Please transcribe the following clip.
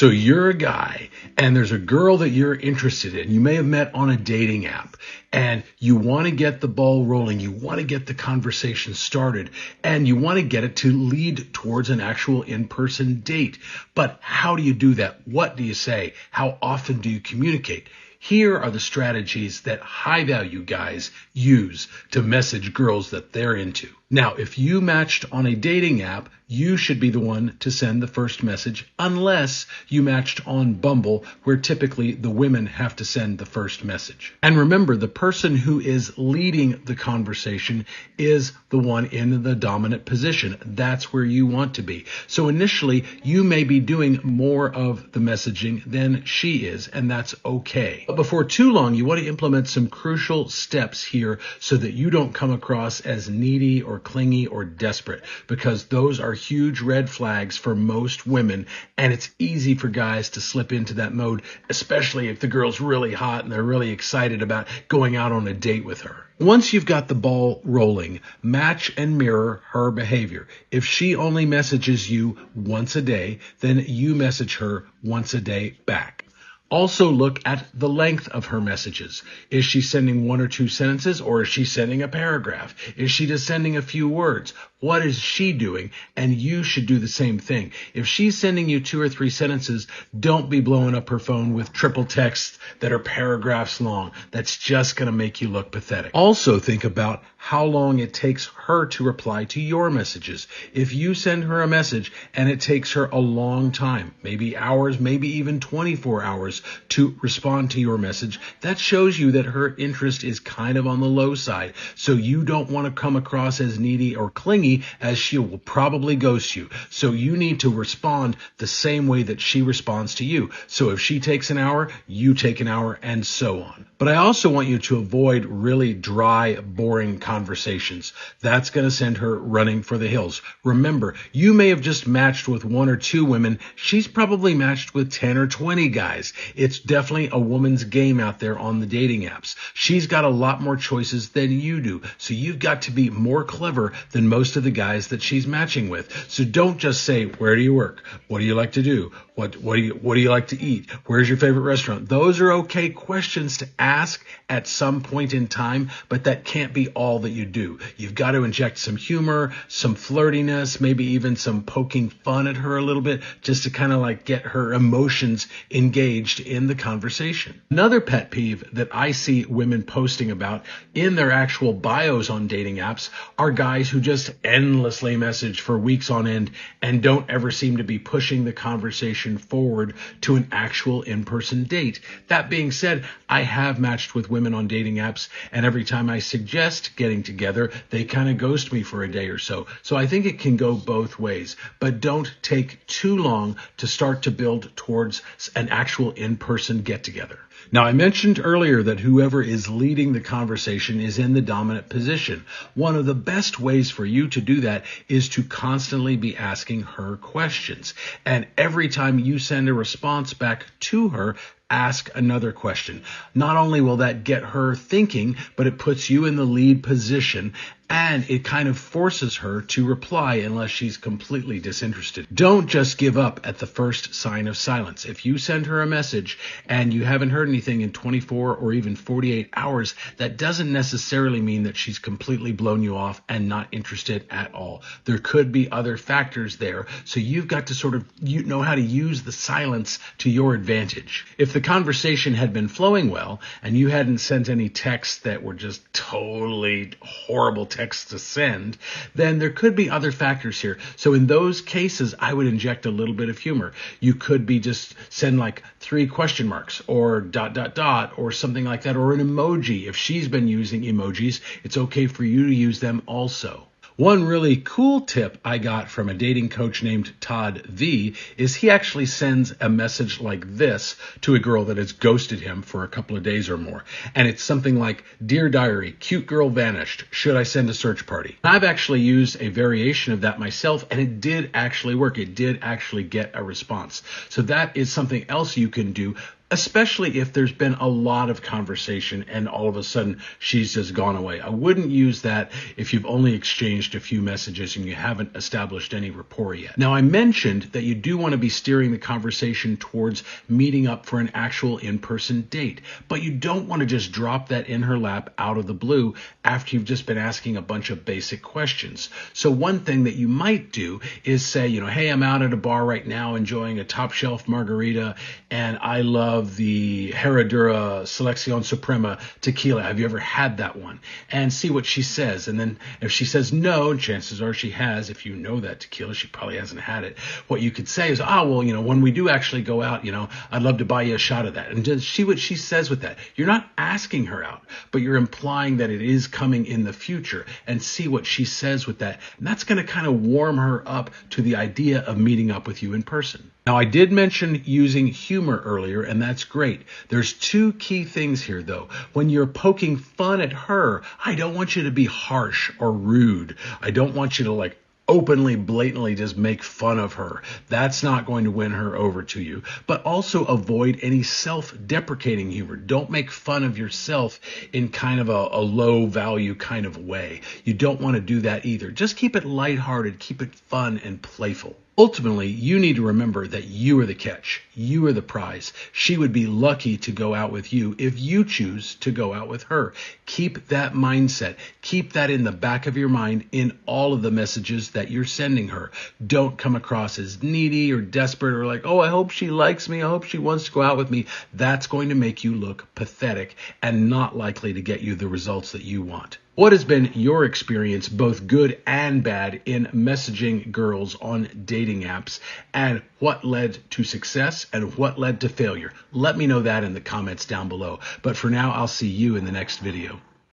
So you're a guy and there's a girl that you're interested in. You may have met on a dating app and you want to get the ball rolling. You want to get the conversation started and you want to get it to lead towards an actual in-person date. But how do you do that? What do you say? How often do you communicate? Here are the strategies that high value guys use to message girls that they're into. Now, if you matched on a dating app, you should be the one to send the first message unless you matched on Bumble, where typically the women have to send the first message. And remember, the person who is leading the conversation is the one in the dominant position. That's where you want to be. So initially, you may be doing more of the messaging than she is, and that's okay. But before too long, you want to implement some crucial steps here so that you don't come across as needy or clingy or desperate, because those are huge red flags for most women, and it's easy for guys to slip into that mode, especially if the girl's really hot and they're really excited about going out on a date with her. Once you've got the ball rolling, match and mirror her behavior. If she only messages you once a day, then you message her once a day back. Also look at the length of her messages. Is she sending 1 or 2 sentences, or is she sending a paragraph? Is she just sending a few words? What is she doing? And you should do the same thing. If she's sending you 2 or 3 sentences, don't be blowing up her phone with triple texts that are paragraphs long. That's just going to make you look pathetic. Also think about how long it takes her to reply to your messages. If you send her a message and it takes her a long time, maybe hours, maybe even 24 hours to respond to your message, that shows you that her interest is kind of on the low side. So you don't want to come across as needy or clingy, as she will probably ghost you. So you need to respond the same way that she responds to you. So if she takes an hour, you take an hour, and so on. But I also want you to avoid really dry, boring conversations. That's going to send her running for the hills. Remember, you may have just matched with 1 or 2 women. She's probably matched with 10 or 20 guys. It's definitely a woman's game out there on the dating apps. She's got a lot more choices than you do. So you've got to be more clever than most of the guys that she's matching with. So don't just say, where do you work? What do you like to do? What do you like to eat? Where's your favorite restaurant? Those are okay questions to ask at some point in time, but that can't be all that you do. You've got to inject some humor, some flirtiness, maybe even some poking fun at her a little bit, just to kind of like get her emotions engaged in the conversation. Another pet peeve that I see women posting about in their actual bios on dating apps are guys who just endlessly message for weeks on end and don't ever seem to be pushing the conversation forward to an actual in-person date. That being said, I have matched with women on dating apps, and every time I suggest getting together, they kind of ghost me for a day or so. So I think it can go both ways, but don't take too long to start to build towards an actual in-person get-together. Now, I mentioned earlier that whoever is leading the conversation is in the dominant position. One of the best ways for you to do that is to constantly be asking her questions. And every time you send a response back to her, ask another question. Not only will that get her thinking, but it puts you in the lead position, and it kind of forces her to reply unless she's completely disinterested. Don't just give up at the first sign of silence. If you send her a message and you haven't heard anything in 24 or even 48 hours, that doesn't necessarily mean that she's completely blown you off and not interested at all. There could be other factors there, so you've got to sort of know how to use the silence to your advantage. If the conversation had been flowing well and you hadn't sent any texts that were just totally horrible texts to send, then there could be other factors here. So in those cases, I would inject a little bit of humor. You could be just send like 3 question marks or ... or something like that, or an emoji. If she's been using emojis, it's okay for you to use them also. One really cool tip I got from a dating coach named Todd V is he actually sends a message like this to a girl that has ghosted him for a couple of days or more. And it's something like, "Dear diary, cute girl vanished. Should I send a search party?" I've actually used a variation of that myself, and it did actually work. It did actually get a response. So that is something else you can do. especially if there's been a lot of conversation and all of a sudden she's just gone away. I wouldn't use that if you've only exchanged a few messages and you haven't established any rapport yet. Now, I mentioned that you do want to be steering the conversation towards meeting up for an actual in-person date, but you don't want to just drop that in her lap out of the blue after you've just been asking a bunch of basic questions. So one thing that you might do is say, hey, I'm out at a bar right now enjoying a top shelf margarita, and I love the Herradura Selección Suprema tequila. Have you ever had that one? And see what she says. And then if she says no, and chances are she has, if you know that tequila, she probably hasn't had it. What you could say is, when we do actually go out, I'd love to buy you a shot of that. And just see what she says with that. You're not asking her out, but you're implying that it is coming in the future, and see what she says with that. And that's going to kind of warm her up to the idea of meeting up with you in person. Now, I did mention using humor earlier, and that's great. There's two key things here, though. When you're poking fun at her, I don't want you to be harsh or rude. I don't want you to openly, blatantly just make fun of her. That's not going to win her over to you. But also avoid any self-deprecating humor. Don't make fun of yourself in kind of a low-value kind of way. You don't want to do that either. Just keep it lighthearted, keep it fun and playful. Ultimately, you need to remember that you are the catch. You are the prize. She would be lucky to go out with you if you choose to go out with her. Keep that mindset. Keep that in the back of your mind in all of the messages that you're sending her. Don't come across as needy or desperate or I hope she likes me. I hope she wants to go out with me. That's going to make you look pathetic and not likely to get you the results that you want. What has been your experience, both good and bad, in messaging girls on dating apps, and what led to success and what led to failure? Let me know that in the comments down below. But for now, I'll see you in the next video.